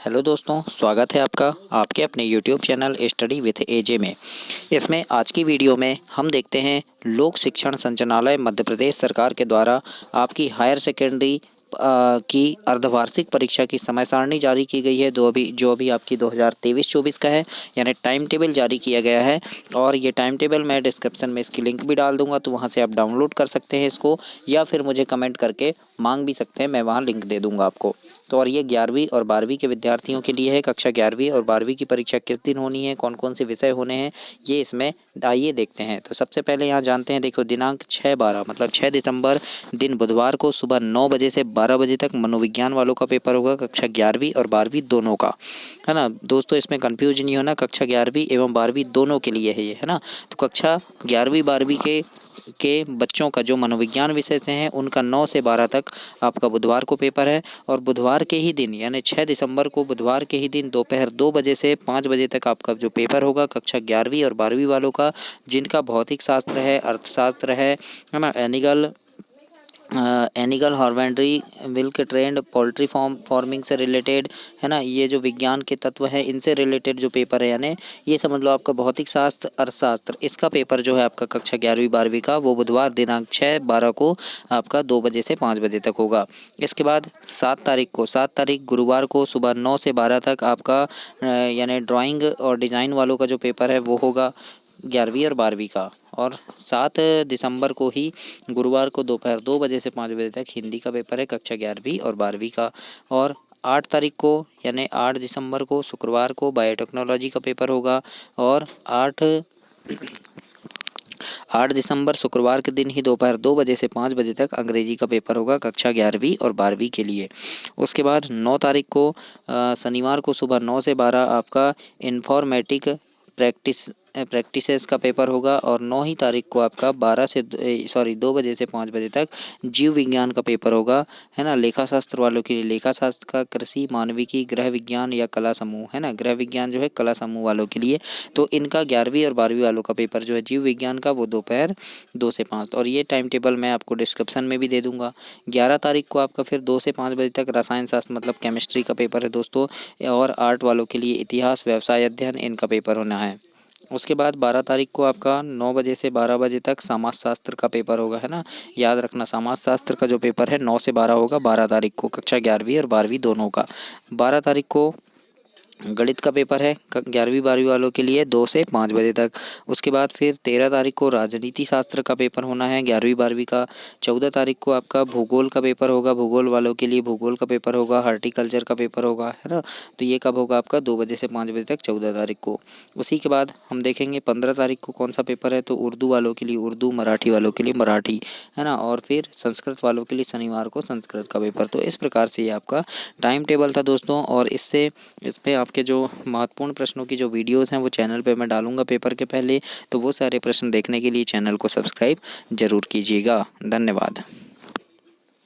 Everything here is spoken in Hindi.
हेलो दोस्तों, स्वागत है आपका आपके अपने यूट्यूब चैनल स्टडी विथ एजे में। इसमें आज की वीडियो में हम देखते हैं लोक शिक्षण संचालनालय मध्य प्रदेश सरकार के द्वारा आपकी हायर सेकेंडरी की अर्धवार्षिक परीक्षा की समय सारणी जारी की गई है। जो अभी आपकी 2023-24 का है, यानी टाइम टेबल जारी किया गया है। और ये टाइम टेबल मैं डिस्क्रिप्शन में इसकी लिंक भी डाल दूंगा, तो वहाँ से आप डाउनलोड कर सकते हैं इसको, या फिर मुझे कमेंट करके मांग भी सकते हैं, मैं वहाँ लिंक दे दूंगा आपको। तो और ये 11वीं और 12वीं के विद्यार्थियों के लिए है। कक्षा 11वीं और 12वीं की परीक्षा किस दिन होनी है, कौन कौन से विषय होने हैं, ये इसमें आइए देखते हैं। तो सबसे पहले यहाँ जानते हैं, देखो दिनांक 6/12 मतलब 6 दिसंबर दिन बुधवार को सुबह 9 बजे से 12 बजे तक मनोविज्ञान वालों का पेपर होगा, कक्षा 11वीं और 12वीं दोनों का, है ना दोस्तों। इसमें कंफ्यूज नहीं होना, कक्षा 11वीं एवं 12वीं दोनों के लिए है ये, है ना। तो कक्षा 11वीं 12वीं के बच्चों का जो मनोविज्ञान विषय से हैं, उनका 9 से 12 तक आपका बुधवार को पेपर है। और बुधवार के ही दिन यानी 6 दिसंबर को बुधवार के ही दिन दोपहर 2 बजे से 5 बजे तक आपका जो पेपर होगा कक्षा 11वीं और 12वीं वालों का, जिनका भौतिक शास्त्र है, अर्थशास्त्र है ना, एनिगल हॉर्वेंड्री मिल्क ट्रेंड पोल्ट्री फार्मिंग से रिलेटेड, है ना, ये जो विज्ञान के तत्व हैं इनसे रिलेटेड जो पेपर है, यानी ये समझ लो आपका भौतिक शास्त्र अर्थशास्त्र, इसका पेपर जो है आपका कक्षा 11वीं 12वीं का, वो बुधवार दिनांक 6/12 को आपका 2 बजे से 5 बजे तक होगा। इसके बाद 7 तारीख गुरुवार को सुबह 9 से 12 तक आपका यानी ड्राइंग और डिज़ाइन वालों का जो पेपर है वो होगा 11वीं और 12वीं का। और 7 दिसंबर को ही गुरुवार को दोपहर 2 बजे से 5 बजे तक हिंदी का पेपर है, कक्षा 11वीं और 12वीं का। और 8 तारीख को यानी 8 दिसंबर को शुक्रवार को बायोटेक्नोलॉजी का पेपर होगा। और 8 दिसंबर शुक्रवार के दिन ही दोपहर 2 बजे से 5 बजे तक अंग्रेजी का पेपर होगा, कक्षा 11वीं और 12वीं के लिए। उसके बाद 9 तारीख को शनिवार को सुबह 9 से 12 आपका इन्फॉर्मेटिक प्रैक्टिसेस का पेपर होगा। और 9 ही तारीख को आपका 2 बजे से 5 बजे तक जीव विज्ञान का पेपर होगा, है ना। लेखा शास्त्र वालों के लिए लेखा शास्त्र का, कृषि, मानविकी, गृह विज्ञान या कला समूह, है ना, गृह विज्ञान जो है कला समूह वालों के लिए। तो इनका 11वीं और 12वीं वालों का पेपर जो है जीव विज्ञान का, वो दोपहर 2 से 5। और ये टाइम टेबल मैं आपको डिस्क्रिप्शन में भी दे दूंगा। 11 तारीख को आपका फिर 2 से 5 बजे तक रसायन शास्त्र मतलब केमिस्ट्री का पेपर है दोस्तों। और आर्ट वालों के लिए इतिहास, व्यवसाय अध्ययन, इनका पेपर होना है। उसके बाद 12 तारीख को आपका 9 बजे से 12 बजे तक समाज शास्त्र का पेपर होगा, है ना। याद रखना, समाज शास्त्र का जो पेपर है 9 से 12 होगा 12 तारीख को, कक्षा 11वीं और 12वीं दोनों का। 12 तारीख को गणित का पेपर है 11वीं 12वीं वालों के लिए 2 से 5 बजे तक। उसके बाद फिर 13 तारीख को राजनीति शास्त्र का पेपर होना है 11वीं 12वीं का। 14 तारीख को आपका भूगोल का पेपर होगा, भूगोल वालों के लिए भूगोल का पेपर होगा, हार्टिकल्चर का पेपर होगा, है ना। तो ये कब होगा आपका 2 बजे से 5 बजे तक 14 तारीख को। उसी के बाद हम देखेंगे 15 तारीख को कौन सा पेपर है, तो उर्दू वालों के लिए उर्दू, मराठी वालों के लिए मराठी, है ना। और फिर संस्कृत वालों के लिए शनिवार को संस्कृत का पेपर। तो इस प्रकार से ये आपका टाइम टेबल था दोस्तों। और इस पे आपके जो महत्वपूर्ण प्रश्नों की जो वीडियोस हैं वो चैनल पे मैं डालूंगा पेपर के पहले, तो वो सारे प्रश्न देखने के लिए चैनल को सब्सक्राइब ज़रूर कीजिएगा। धन्यवाद।